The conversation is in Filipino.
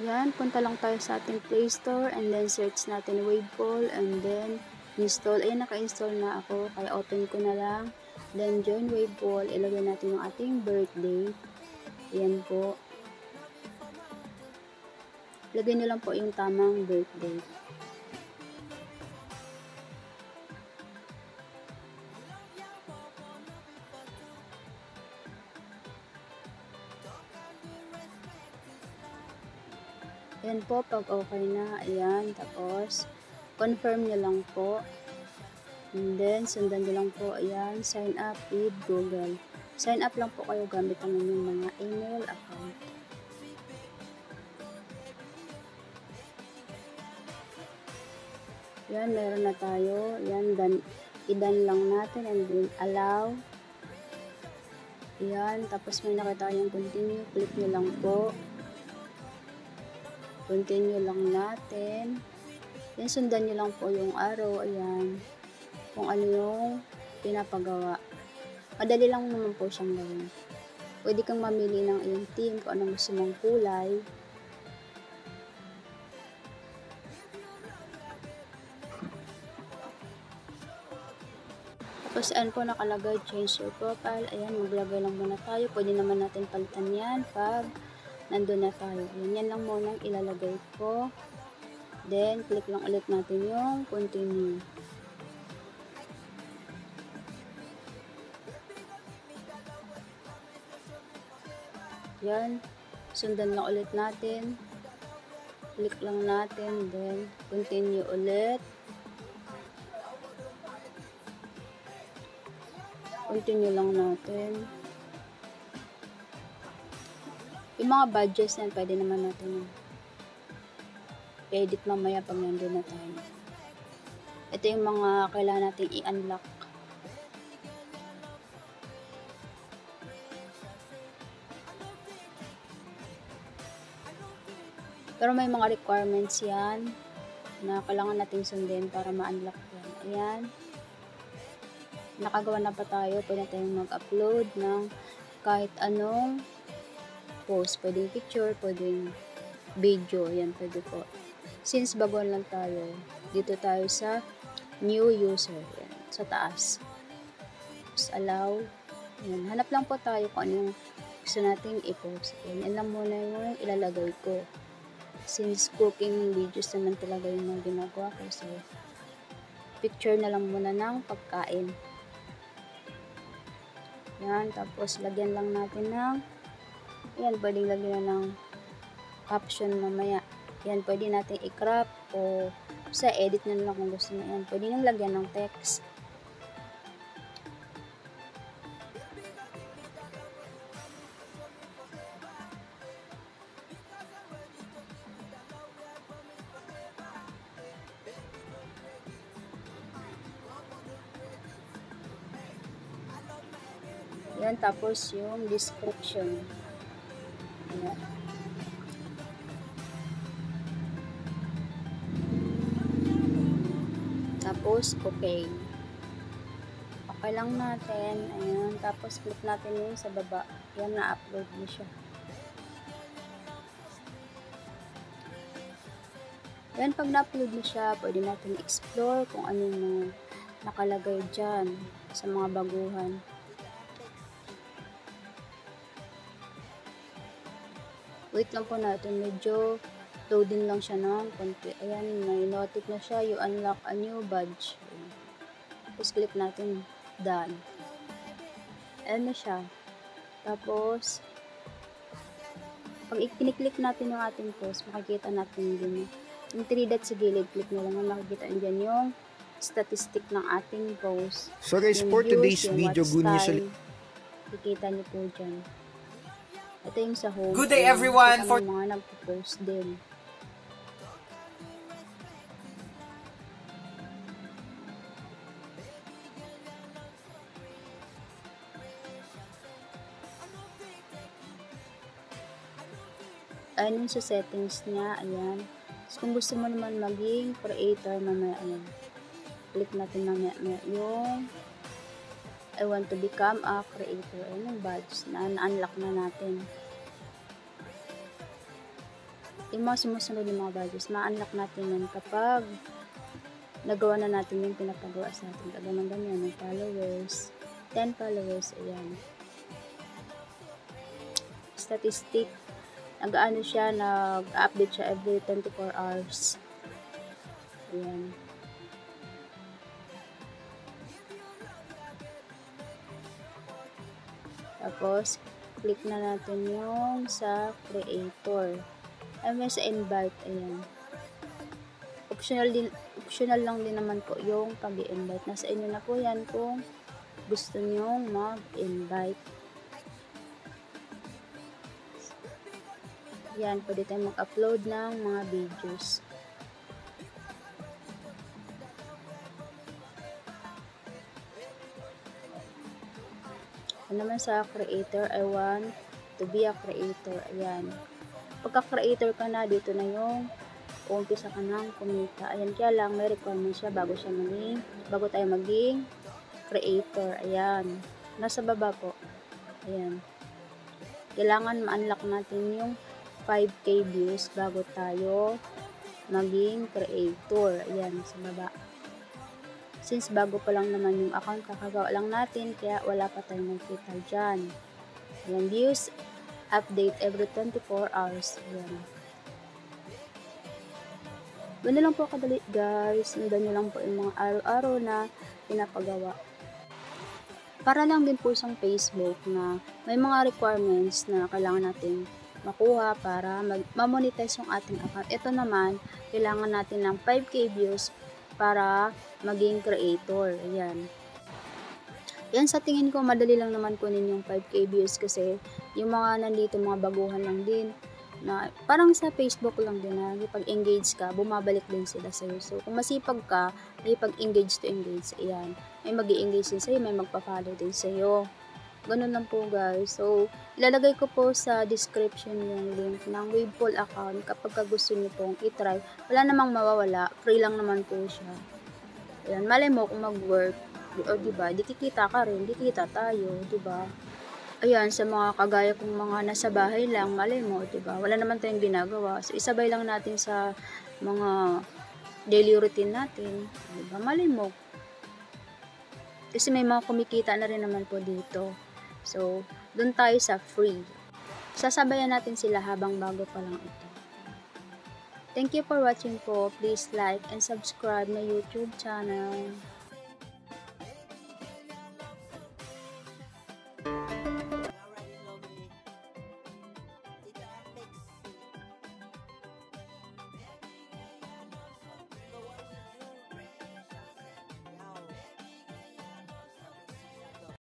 Yan, punta lang tayo sa ating Play Store and then search natin Wavefall and then install. Ayan, naka-install na ako kaya open ko na lang. Then join Wavefall, ilagay natin yung ating birthday. Ayan po. Lagay nyo lang po yung tamang birthday. Ayan po, pag okay na, ayan, tapos confirm nyo lang po. And then, sundan nyo lang po, ayan, sign up with Google. Sign up lang po kayo gamit ang inyong mga email account. Yan, meron na tayo. Yan, i-done lang natin and then allow. Yan, tapos may nakita yung continue. Click nyo lang po. Continue lang natin. Yan, sundan nyo lang po yung arrow. Ayan. Kung ano yung pinapagawa. Madali lang naman po siyang gawin. Pwede kang mamili ng iyong team kung anong gusto mong kulay. Tapos ayan po nakalagay change your profile. Ayan, maglagay lang muna tayo. Pwede naman natin palitan yan pag nandun na tayo. Ayan, yan lang muna ilalagay ko. Then, click lang ulit natin yung continue. Yan, sundan lang ulit natin. Click lang natin, then continue ulit. Continue lang natin. Yung mga badges yan, pwede naman natin i-edit mamaya pag nandun na tayo. Ito yung mga kailangan natin i-unlock. Pero may mga requirements yan na kailangan natin sundin para ma-unlock yan. Ayan. Nakagawa na pa tayo. Pwede tayong mag-upload ng kahit anong post. Pwedeng picture, pwedeng video. Ayan, pwede po. Since baguhan lang tayo, dito tayo sa new user. Ayan, sa taas. Tapos allow. Ayan, hanap lang po tayo kung anong gusto natin i-post. Ayan, yan lang muna yung ilalagay ko. Since cooking videos naman talaga yung mga ginagawa ko. So, picture na lang muna ng pagkain. Yan, tapos lagyan lang natin ng, yan, pwedeng lagyan ng caption mamaya. Yan, pwede natin i-crop o sa edit na lang kung gusto na yan. Pwede nang lagyan ng text. Yan, tapos yung description. Yan. Tapos, okay. Okay lang natin. Ayan. Tapos, click natin yung sa baba. Yan, na-upload na siya. Yan, pag na-upload na siya, pwede natin explore kung ano yung nakalagay dyan sa mga baguhan. Wait lang po natin. Medyo loading lang siya ng konti. Ayan, may notif na siya. You unlock a new badge. Ayan. Tapos, click natin done. Ayan na siya. Tapos, pag i-click natin yung ating post, makikita natin din. Yung 3 dots sa gilid, click na lang. Makikita dyan yung statistic ng ating post. So guys, for today's video, good news. Kikita niyo po dyan. Ito yung sa home. Good day everyone! For mga nagpo-post din. Ayan yung sa settings niya. Ayan. So, kung gusto mo naman maging creator, mamaya ayan. Click natin mamaya yung I want to become a creator. Ayan yung badge na na-unlock na natin. yung mga sumusunod yung mga badges, ma-unlock natin yan kapag nagawa na natin yung pinapagawa sa atin. Ganyan, yung followers, 10 followers, ayan. Statistic, nag-ano siya, nag-update siya every 24 hours. Ayan. Tapos, click na natin yung sa creator. Ay, may sa invite, ayan. Optional lang din naman po yung pag-i-invite. Nasa inyo na po yan kung gusto nyong mag-invite. Yan, pwede tayong mag-upload ng mga videos. Naman sa creator, I want to be a creator. Ayan. Pagka-creator ka na, dito na yung umpisa ka ng kumita. Ayan, kaya lang may requirement siya bago tayo maging creator. Ayan. Nasa baba po. Ayan. Kailangan ma-unlock natin yung 5K views bago tayo maging creator. Ayan, sa baba. Since bago pa lang naman yung account, kakagawa lang natin, kaya wala pa tayong nakita dyan. Ayan, views, update every 24 hours. Ayan. Ganun lang po kadali, guys. Sundan nyo lang po yung mga araw-araw na pinapagawa. Para lang din po isang Facebook na may mga requirements na kailangan natin makuha para ma-monetize yung ating account. Ito naman, kailangan natin ng 5K views para maging creator. Ayan. Yan, sa tingin ko, madali lang naman kunin yung 5K views kasi yung mga nandito, mga baguhan lang din na parang sa Facebook lang din na pag engage ka, bumabalik din sila sa'yo. So, kung masipag ka, may pag-engage to engage. Ayan. May mag-i-engage din sa'yo, may magpa-follow din sa'yo. Ganun lang po, guys. So, ilalagay ko po sa description yung link ng Wavepool account kapag gusto nyo pong itry. Wala namang mawawala. Free lang naman po siya. Ayan. Malay mo kung mag-work. O, diba? Di kikita ka rin. Di kita tayo. Diba? Ayan. Sa mga kagaya kong mga nasa bahay lang, malay mo, diba? Wala naman tayong ginagawa. So, isabay lang natin sa mga daily routine natin. Diba? Malay mo. Kasi may mga kumikita na rin naman po dito. So, dun tayo sa free. Sasabayan natin sila habang bago pa lang ito. Thank you for watching po. Please like and subscribe my YouTube channel.